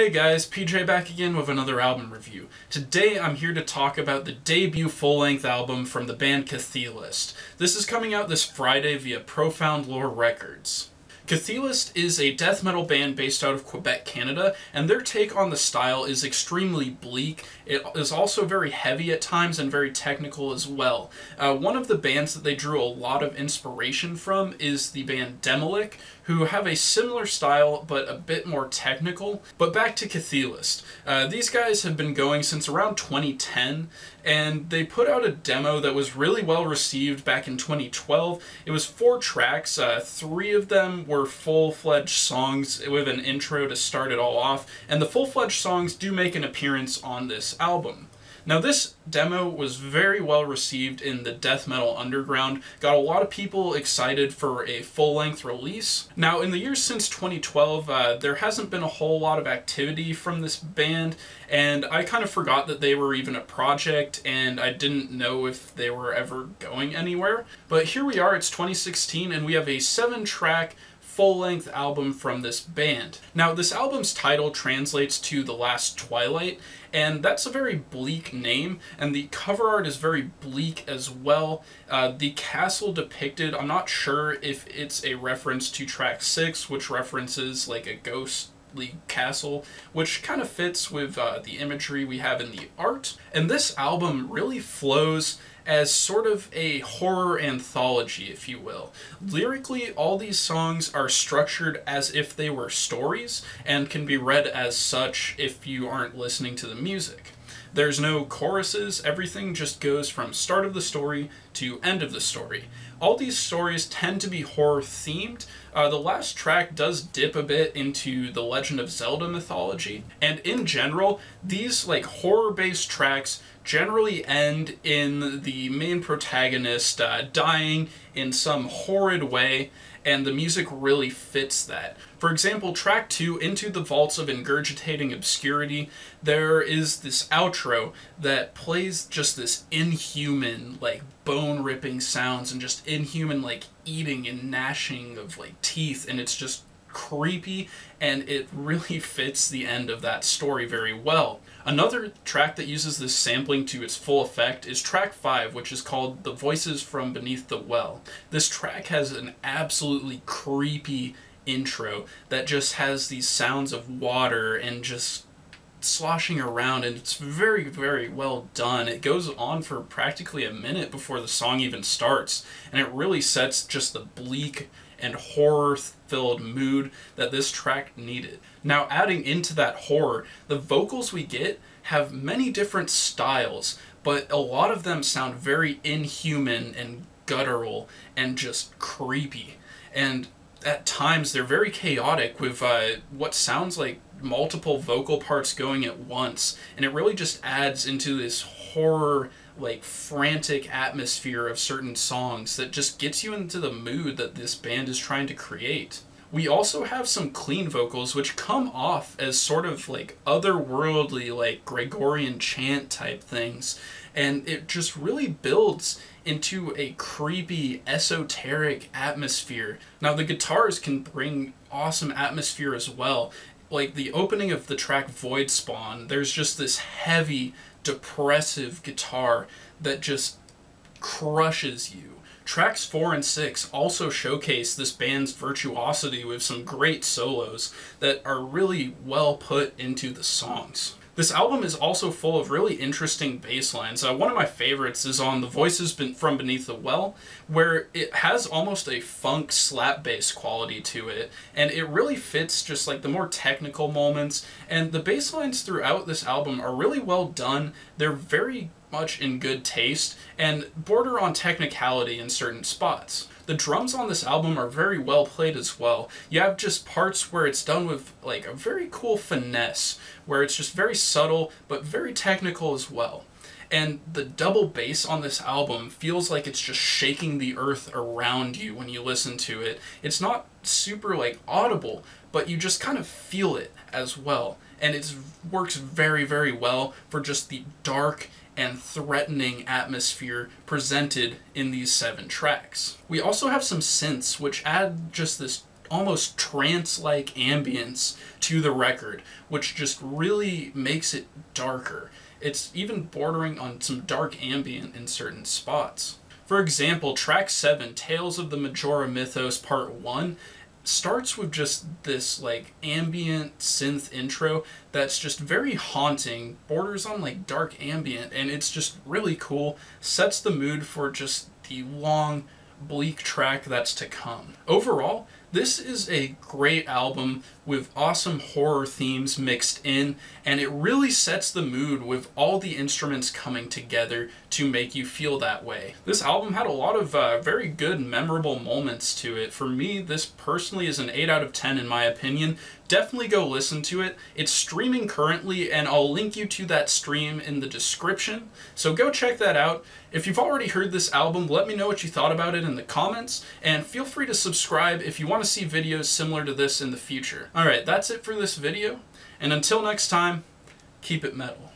Hey guys, PJ back again with another album review. Today I'm here to talk about the debut full-length album from the band Chthe'ilist. This is coming out this Friday via Profound Lore Records. Chthe'ilist is a death metal band based out of Quebec, Canada, and their take on the style is extremely bleak. It is also very heavy at times and very technical as well. One of the bands that they drew a lot of inspiration from is the band Dernier, who have a similar style but a bit more technical. But back to Chthe'ilist. These guys have been going since around 2010, and they put out a demo that was really well received back in 2012. It was 4 tracks, 3 of them were full-fledged songs with an intro to start it all off, and the full-fledged songs do make an appearance on this album. Now this demo was very well received in the death metal underground, got a lot of people excited for a full-length release. Now in the years since 2012, there hasn't been a whole lot of activity from this band, and I kind of forgot that they were even a project, and I didn't know if they were ever going anywhere. But here we are, it's 2016, and we have a 7-track full-length album from this band. Now, this album's title translates to The Last Twilight, and that's a very bleak name, and the cover art is very bleak as well. The castle depicted, I'm not sure if it's a reference to track 6, which references like a ghostly castle, which kind of fits with the imagery we have in the art. And this album really flows as sort of a horror anthology, if you will. Lyrically, all these songs are structured as if they were stories, and can be read as such if you aren't listening to the music. There's no choruses, everything just goes from start of the story to end of the story. All these stories tend to be horror themed. The last track does dip a bit into the Legend of Zelda mythology, and in general, these like horror-based tracks generally end in the main protagonist dying in some horrid way, and the music really fits that. For example, track 2, Into the Vaults of Ingurgitating Obscurity, there is this outro that plays just this inhuman, like, bone-ripping sounds and just inhuman, like, eating and gnashing of, like, teeth, and it's just creepy, and it really fits the end of that story very well. Another track that uses this sampling to its full effect is track 5, which is called The Voices from Beneath the Well. This track has an absolutely creepy intro that just has these sounds of water and just sloshing around, and it's very, very well done. It goes on for practically a minute before the song even starts, and it really sets just the bleak and horror-filled mood that this track needed. Now, adding into that horror, the vocals we get have many different styles, but a lot of them sound very inhuman and guttural and just creepy. And at times, they're very chaotic with what sounds like multiple vocal parts going at once, and it really just adds into this horror, like, frantic atmosphere of certain songs that just gets you into the mood that this band is trying to create. We also have some clean vocals which come off as sort of like otherworldly, like Gregorian chant type things, and it just really builds into a creepy, esoteric atmosphere. Now, the guitars can bring awesome atmosphere as well. Like the opening of the track Void Spawn, there's just this heavy, depressive guitar that just crushes you. Tracks 4 and 6 also showcase this band's virtuosity with some great solos that are really well put into the songs. This album is also full of really interesting bass lines. One of my favorites is on The Voices from Beneath the Well, where it has almost a funk slap bass quality to it, and it really fits just like the more technical moments, and the bass lines throughout this album are really well done. They're very much in good taste, and border on technicality in certain spots. The drums on this album are very well played as well. You have just parts where it's done with like a very cool finesse, where it's just very subtle but very technical as well. And the double bass on this album feels like it's just shaking the earth around you when you listen to it. It's not super like audible, but you just kind of feel it as well. And it works very, very well for just the dark and threatening atmosphere presented in these 7 tracks. We also have some synths which add just this almost trance-like ambience to the record, which just really makes it darker. It's even bordering on some dark ambient in certain spots. For example, track 7, Tales of the Majora Mythos Part 1, starts with just this like ambient synth intro that's just very haunting, borders on like dark ambient, and it's just really cool, sets the mood for just the long, bleak track that's to come. Overall, this is a great album with awesome horror themes mixed in, and it really sets the mood with all the instruments coming together to make you feel that way. This album had a lot of very good, memorable moments to it. For me, this personally is an 8 out of 10 in my opinion. Definitely go listen to it. It's streaming currently, and I'll link you to that stream in the description, so go check that out. If you've already heard this album, let me know what you thought about it in the comments, and feel free to subscribe if you want to see videos similar to this in the future. Alright, that's it for this video, and until next time, keep it metal.